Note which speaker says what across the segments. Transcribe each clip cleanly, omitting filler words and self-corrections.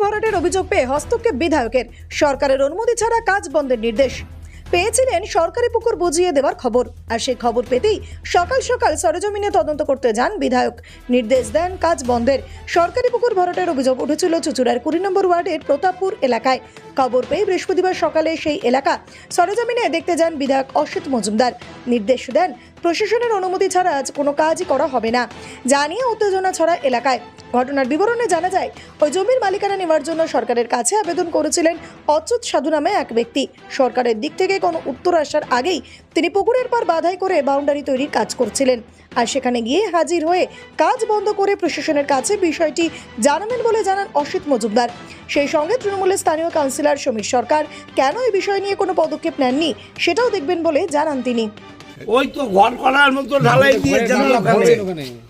Speaker 1: ভরাটের অভিযোগ পেয়ে হস্তক্ষেপ বিধায়কের, সরকারের অনুমতি ছাড়া কাজ বন্ধের নির্দেশ। পেয়েছিলেন সরকারি পুকুর বুঝিয়ে দেওয়ার খবর, আর সেই খবর পেতেই সকাল সকাল সরেজমিনে তদন্ত করতে যান বিধায়ক। নির্দেশ দেন কাজ বন্ধের। সরকারি পুকুর ভরাটের অভিযোগ উঠেছিল চুঁচুড়ার 20 নম্বর ওয়ার্ডের প্রতাপপুর এলাকায়। খবর পেয়ে বৃহস্পতিবার সকালে সেই এলাকা সরেজমিনে দেখতে যান বিধায়ক অসিত মজুমদার। নির্দেশ দেন প্রশাসনের অনুমতি ছাড়া আজ কোনো কাজই করা হবে না, জানিয়ে উত্তেজনা ছড়া এলাকায়। ঘটনার বিবরণে জানা যায়, ওই জমির মালিকানা নেওয়ার জন্য সরকারের কাছে আবেদন করেছিলেন অচ্যুত সাধু নামে এক ব্যক্তি। সরকারের দিক থেকে কোনো উত্তর আসার আগেই তিনি পুকুরের পার বাধাই করে বাউন্ডারি তৈরির কাজ করছিলেন, আর সেখানে গিয়ে হাজির হয়ে কাজ বন্ধ করে প্রশাসনের কাছে বিষয়টি জানাবেন বলে জানান অসিত মজুমদার। সেই সঙ্গে তৃণমূলের স্থানীয় কাউন্সিলর সমীর সরকার কেন এই বিষয় নিয়ে কোনো পদক্ষেপ নেননি সেটাও দেখবেন বলে জানান তিনি।
Speaker 2: ওই তো ঘর করার মতো ঢালাই দিয়েছে,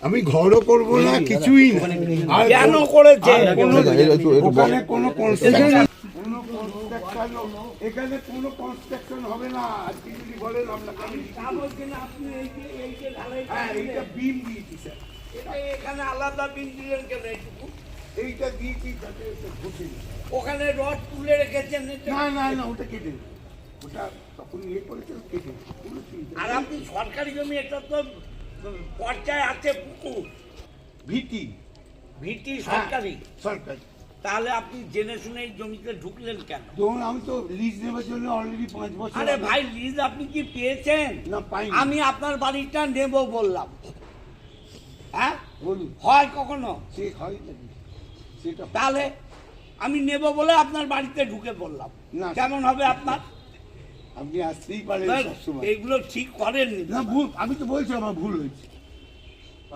Speaker 3: আমি ঘরও করবো না, কিছুই না। আর
Speaker 2: কেন করেছে?
Speaker 3: ওখানে কোনো কনস্ট্রাকশন, এখানে কোনো কনস্ট্রাকশন হবে না। আজকে যদি বলেন আপনাকে এইটা বিল দিয়েছি স্যার,
Speaker 2: এখানে আলাদা বিল দিলেন কেন?
Speaker 3: এইটা দিয়েছি যাতে ঘুষে
Speaker 2: ওখানে রড তুলে রেখেছেন।
Speaker 3: না না না, ওটা কেটে দিন, ওটা তখন ইয়ে করেছে কেটে দিন।
Speaker 2: আর আপনি সরকারি জমি, এটা তো পর্যায়ে আছে পুকুর,
Speaker 3: ভিটি
Speaker 2: ভিটি সরকারি,
Speaker 3: সরকারি।
Speaker 2: তাহলে আপনি জেনে শুনে এই জমিতে ঢুকলেন কেন?
Speaker 3: ধরুন আমি তো লিজ নেওয়ার জন্য অলরেডি 5 বছর।
Speaker 2: আরে ভাই, লিজ আপনি কি পেয়েছেন?
Speaker 3: না, পাইনি।
Speaker 2: আমি আপনার বাড়িটা নেব বললাম, হ্যাঁ
Speaker 3: বলুন,
Speaker 2: হয় কখনো?
Speaker 3: সে হয় নাকি সেটা?
Speaker 2: তাহলে আমি নেব বলে আপনার বাড়িতে ঢুকে পড়লাম,
Speaker 3: না।
Speaker 2: কেমন হবে আপনার?
Speaker 3: আপনি আসতেই পারেন সবসময়।
Speaker 2: এইগুলো ঠিক করেননি
Speaker 3: না, ভুল, আমি তো বলছি আমার ভুল হয়েছে,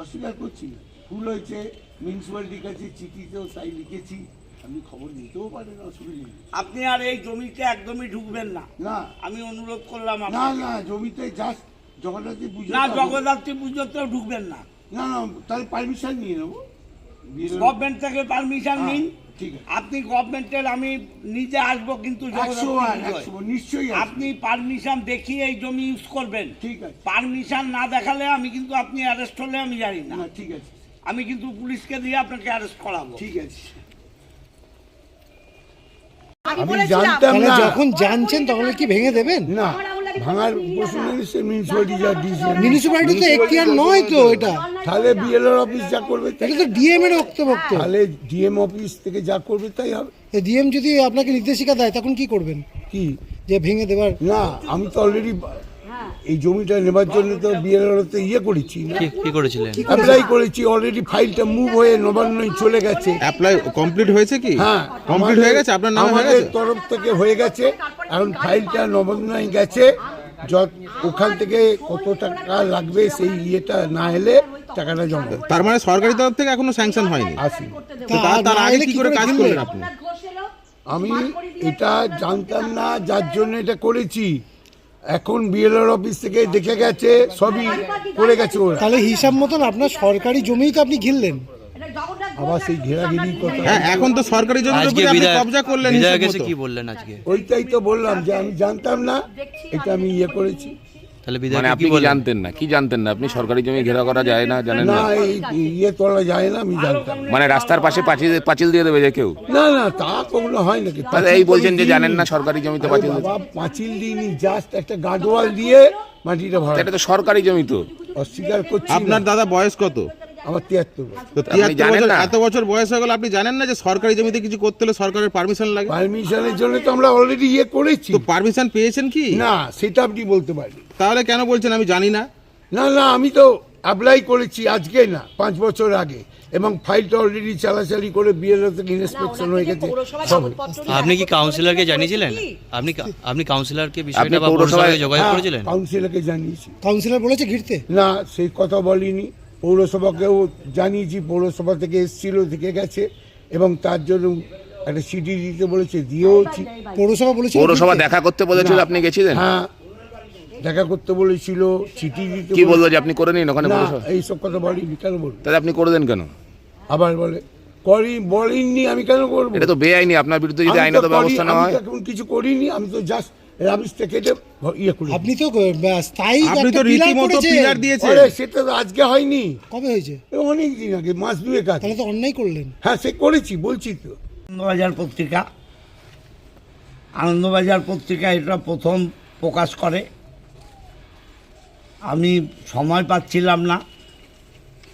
Speaker 3: অস্বীকার করছি না, ভুল হয়েছে। মিউনিসিপ্যালিটির কাছে চিঠিতেও তাই লিখেছি, আপনি খবর নিতেও পারেন, অসুবিধা নেই।
Speaker 2: আপনি আর এই জমিতে একদমই ঢুকবেন না,
Speaker 3: না
Speaker 2: আমি অনুরোধ করলাম
Speaker 3: না
Speaker 2: আপনাকে।
Speaker 3: না, জমিতে জাস্ট জগন্নাথী পুজো।
Speaker 2: না, জগদ্ধাত্রী পুজোতেও ঢুকবেন না।
Speaker 3: না না, তাহলে পারমিশন নিয়ে নেবো
Speaker 2: গভর্নমেন্ট থেকে পারমিশন নিন।
Speaker 3: ঠিক আছে,
Speaker 2: আপনি গভর্নমেন্টের, আমি নিজে আসবো, কিন্তু
Speaker 3: 100 নিশ্চয়ই আসবো।
Speaker 2: আপনি পারমিশন দেখিয়ে এই জমি ইউজ করবেন।
Speaker 3: ঠিক আছে,
Speaker 2: পারমিশন না দেখালে আমি কিন্তু, আপনি অ্যারেস্ট হলে আমি জানি না,
Speaker 3: না ঠিক আছে,
Speaker 2: আমি কিন্তু পুলিশকে দিয়ে আপনাকে অ্যারেস্ট করাবো।
Speaker 3: ঠিক আছে। আমি জানতাম না,
Speaker 4: যখন জানছেন তখন কি ভেঙে দেবেন?
Speaker 3: না ভাঙার প্রশ্ন নেই, সে মিউনিসিপ্যালিটি যা দিয়েছে।
Speaker 4: মিউনিসিপ্যালিটি তো এখতিয়ার নয় তো এটা,
Speaker 3: তাহলে বিএলআর অফিস যা করবে তাই,
Speaker 4: এটা তো ডিএম এর বক্তব্য।
Speaker 3: তাহলে ডিএম অফিস থেকে যা করবে তাই হবে।
Speaker 4: ডিএম যদি আপনাকে নির্দেশিকা দেয় তখন কি করবেন?
Speaker 3: কি
Speaker 4: যে ভেঙে দেবার?
Speaker 3: না, আমি তো অলরেডি এই জমিটা নেবার জন্য তো বিএলআর তে ইয়ে করেছি,
Speaker 5: কি করেছিলেন?
Speaker 3: অ্যাপ্লাই করেছি, অলরেডি ফাইলটা মুভ হয়ে নবান্নই চলে গেছে।
Speaker 5: অ্যাপ্লাই কমপ্লিট হয়েছে কি?
Speaker 3: হ্যাঁ,
Speaker 5: কমপ্লিট হয়ে গেছে, আপনার নামে হয়ে
Speaker 3: আমাদের
Speaker 5: গেছে?
Speaker 3: তরফ থেকে হয়ে গেছে। এখন ফাইলটা নবান্নই গেছে, ওখান থেকে কত টাকা লাগবে সেই ইয়েটা না এলে টাকাটা জমা দেবে।
Speaker 5: তার মানে সরকারি তরফ থেকে এখনো স্যাংশন হয়নি।
Speaker 3: আসি,
Speaker 5: তো তার আগে কি করে কাজ করলেন আপনি?
Speaker 3: আমি এটা জানতাম না, যার জন্য এটা করেছি। এখন বিএলআর অফিস থেকে দেখে গেছে, সবই করে গেছে ওরা।
Speaker 4: তাহলে হিসাব মতন আপনার সরকারি জমিই তো আপনি ঘিরলেন।
Speaker 3: আবার সেই ঘেরাঘিরি কথা।
Speaker 5: হ্যাঁ, এখন তো সরকারি জমির উপরে আপনি কবজা করলেন। হিসাব
Speaker 6: বিধায়ক এসে
Speaker 5: মতো।
Speaker 6: কি বললেন আজকে?
Speaker 3: ওইটাই তো বললাম যে আমি জানতাম না, এটা আমি ইয়ে করেছি।
Speaker 6: তাহলে
Speaker 7: মানে
Speaker 6: বিধায়ক
Speaker 7: আপনি
Speaker 6: কি
Speaker 7: কি
Speaker 6: বললেন?
Speaker 7: জানতেন না? কি জানতেন না আপনি? সরকারি জমি ঘেরা করা যায় না, জানেন
Speaker 3: না,
Speaker 7: না?
Speaker 3: এই ইয়ে তোলা যায় না, আমি জানতাম।
Speaker 7: মানে রাস্তার পাশে পাঁচিল দিয়ে দেবে যে কেউ?
Speaker 3: না না, তা কখনো হয় নাকি?
Speaker 7: তাহলে এই বলছেন যে জানেন না সরকারি জমিতে পাঁচিল দিতে?
Speaker 3: বাবা, পাঁচিল দিইনি, জাস্ট একটা গার্ডওয়াল দিয়ে মাটিটা ভরা।
Speaker 7: এটা তো সরকারি জমি তো।
Speaker 3: অস্বীকার করছি না।
Speaker 5: আপনার দাদা বয়স কত?
Speaker 3: আমার 73 বছর।
Speaker 5: তো
Speaker 7: আপনি
Speaker 5: 73
Speaker 7: জানেন
Speaker 5: বছর,
Speaker 7: না?
Speaker 5: এত বছর বয়স হয়ে গেল, আপনি জানেন না যে সরকারি জমিতে কিছু করতে হলে সরকারের পারমিশন লাগে?
Speaker 3: পারমিশনের জন্য তো আমরা অলরেডি ইয়ে করেছি।
Speaker 5: তো পারমিশন পেয়েছেন কি?
Speaker 3: না, সেটা আপনি বলতে পারেন।
Speaker 5: তাহলে কেন বলছেন আমি জানি না?
Speaker 3: না না, আমি তো অ্যাপ্লাই করেছি আজকে না, 5 বছর আগে, এবং ফাইলটা অলরেডি চালাচালি করে বিএলও থেকে ইন্সপেকশন হয়ে গেছে সব।
Speaker 6: আপনি কি কাউন্সিলরকে জানিয়েছিলেন? আপনি কাউন্সিলরকে বিষয়টা
Speaker 7: আপনি
Speaker 6: বা পৌরসভায় যোগাযোগ করেছিলেন?
Speaker 3: কাউন্সিলরকে জানিয়েছি।
Speaker 4: কাউন্সিলর বলেছে ঘিরতে?
Speaker 3: না, সেই কথা বলিনি। পৌরসভাকেও জানিয়েছি, পৌরসভা থেকে এসেছিল, থেকে গেছে, এবং তার জন্য একটা চিঠি দিতে বলেছে, দিয়েওছি।
Speaker 4: পৌরসভা বলেছে
Speaker 7: পৌরসভা দেখা করতে বলেছিল,
Speaker 3: না।
Speaker 7: আপনি গেছিলেন?
Speaker 3: হ্যাঁ, দেখা করতে বলেছিল, চিঠি দিতে
Speaker 7: কি বলবো যে আপনি করে নিন ওখানে
Speaker 3: না,
Speaker 7: পৌরসভা?
Speaker 3: এইসব কথা বলিনি, কেন বলবো?
Speaker 7: তাহলে আপনি করে দেন কেন?
Speaker 3: আবার বলে বলিনি, আমি কেন করবো?
Speaker 7: এটা তো বেআইনি। আপনার বিরুদ্ধে যদি
Speaker 3: আমি তো
Speaker 7: আইনত
Speaker 3: করি-
Speaker 7: ব্যবস্থা নেওয়া
Speaker 3: আমি
Speaker 7: হয়।
Speaker 3: তো এখন কিছু করিনি, আমি তো জাস্ট রাবিশটা কেটে ইয়ে করি।
Speaker 4: আপনি তো স্থায়ী
Speaker 5: আপনি তো
Speaker 4: একটা pillar
Speaker 5: রীতিমতো
Speaker 4: করেছেন।
Speaker 5: পিলার দিয়েছেন।
Speaker 3: আরে সেটা তো আজকে হয়নি,
Speaker 4: কবে হয়েছে?
Speaker 3: অনেক দিন আগে, মাস দুয়েক আগে।
Speaker 4: তাহলে তো অন্যায় করলেন।
Speaker 3: হ্যাঁ, সে করেছি, বলছি তো।
Speaker 2: আনন্দবাজার পত্রিকা। আনন্দবাজার পত্রিকা এটা প্রথম প্রকাশ করে। আমি সময় পাচ্ছিলাম না,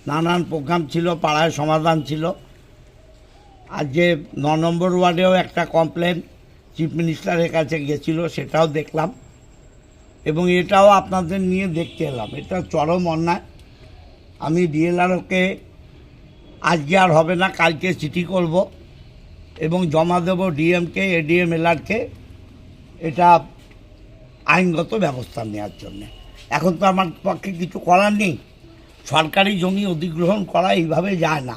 Speaker 2: নানান প্রোগ্রাম ছিল, পাড়ায় সমাধান ছিল। আর যে 9 নম্বর ওয়ার্ডেও একটা কমপ্লেন চিফ মিনিস্টারের কাছে গেছিল, সেটাও দেখলাম এবং এটাও আপনাদের নিয়ে দেখতে এলাম। এটা চরম অন্যায়। আমি ডিএলআরওকে আজকে আর হবে না, কালকে চিঠি করব এবং জমা দেব ডিএমকে, এডিএম, এলআরকে এটা আইনগত ব্যবস্থা নেওয়ার জন্যে। এখন তো আমার পক্ষে কিছু করার নেই। সরকারি জমি অধিগ্রহণ করা এইভাবে যায় না।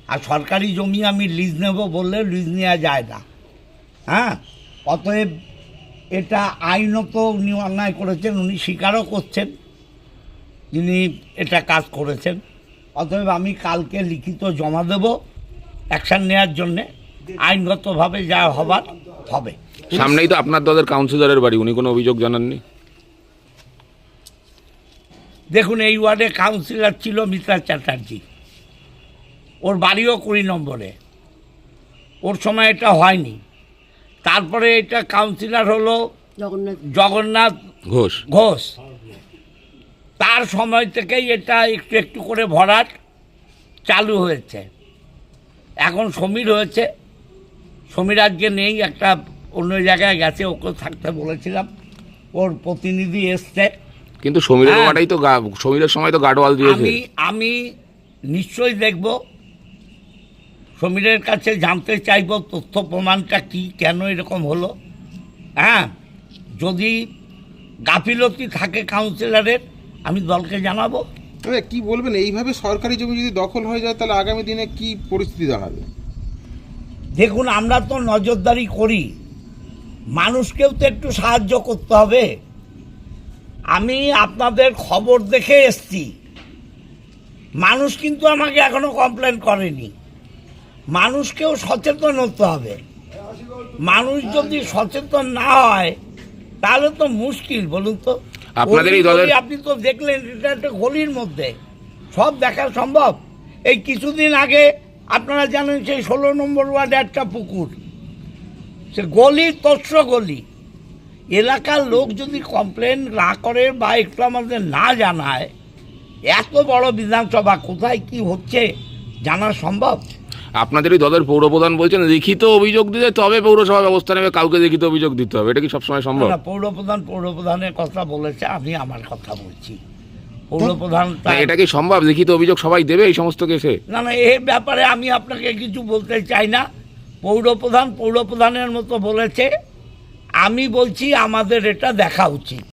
Speaker 2: আর সরকারি জমি আমি লিজ নেব বললে লিজ নেওয়া যায় না। হ্যাঁ, অতএব এটা আইনত উনি অন্যায় করেছেন, উনি স্বীকারও করছেন যিনি এটা কাজ করেছেন। অতএব আমি কালকে লিখিত জমা দেব অ্যাকশান নেওয়ার জন্যে, আইনগতভাবে যা হবার হবে।
Speaker 7: সামনেই তো আপনার দলের কাউন্সিলরের বাড়ি, উনি কোনো অভিযোগ জানাননি?
Speaker 2: দেখুন, এই ওয়ার্ডে কাউন্সিলর ছিল মিত্রা চ্যাটার্জি, ওর বাড়িও 20 নম্বরে। ওর সময় এটা হয়নি। তারপরে এটা কাউন্সিলর হলো জগন্নাথ ঘোষ। তার সময় থেকেই এটা একটু একটু করে ভরাট চালু হয়েছে। এখন সমীর হয়েছে, সমীর আজকে নেই, একটা অন্য জায়গায় গেছে, ওকে থাকতে বলেছিলাম, ওর প্রতিনিধি এসছে।
Speaker 7: কিন্তু সমীরের
Speaker 2: হ্যাঁ।
Speaker 7: বাবাটাই তো সমীরের সময় তো গার্ডওয়াল দিয়েছে।
Speaker 2: আমি নিশ্চয়ই দেখব, সমীরের কাছে জানতে চাইব তথ্য প্রমাণটা কি, কেন এরকম হলো। হ্যাঁ, যদি গাফিলতি থাকে কাউন্সিলরের আমি দলকে জানাবো।
Speaker 5: তবে কি বলবেন, এইভাবে সরকারি জমি যদি দখল হয়ে যায় তাহলে আগামী দিনে কি পরিস্থিতি দাঁড়াবে?
Speaker 2: দেখুন, আমরা তো নজরদারি করি, মানুষকেও তো একটু সাহায্য করতে হবে। আমি আপনাদের খবর দেখে এসছি, মানুষ কিন্তু আমাকে এখনো কমপ্লেন করেনি। মানুষকেও সচেতন হতে হবে। মানুষ যদি সচেতন না হয় তাহলে তো মুশকিল, বলুন তো।
Speaker 7: আপনাদেরই দলের-
Speaker 2: আপনি তো দেখলেন এটা একটা গলির মধ্যে, সব দেখা সম্ভব? এই কিছুদিন আগে আপনারা জানেন সেই 16 নম্বর ওয়ার্ডে একটা পুকুর, সে গলি তৎস গলি। এলাকার লোক যদি কমপ্লেন না করে বা একটু আমাদের না জানায়, এত বড় বিধানসভা কোথায় কি হচ্ছে জানা সম্ভব?
Speaker 7: আপনাদেরই দলের পৌরপ্রধান বলছেন লিখিত অভিযোগ দিলে তবে পৌরসভা ব্যবস্থা নেবে, কাউকে লিখিত অভিযোগ দিতে হবে। এটা কি সবসময় সম্ভব?
Speaker 2: না, পৌরপ্রধানের কথা বলেছে, আমি আমার কথা বলছি। পৌরপ্রধান
Speaker 7: না, এটা কি সম্ভব? লিখিত অভিযোগ সবাই দেবে এই সমস্ত কেসে?
Speaker 2: না, এই ব্যাপারে আমি আপনাকে কিছু বলতে চাই না। পৌরপ্রধানের মতো বলেছে, আমি বলছি আমাদের এটা দেখা উচিত।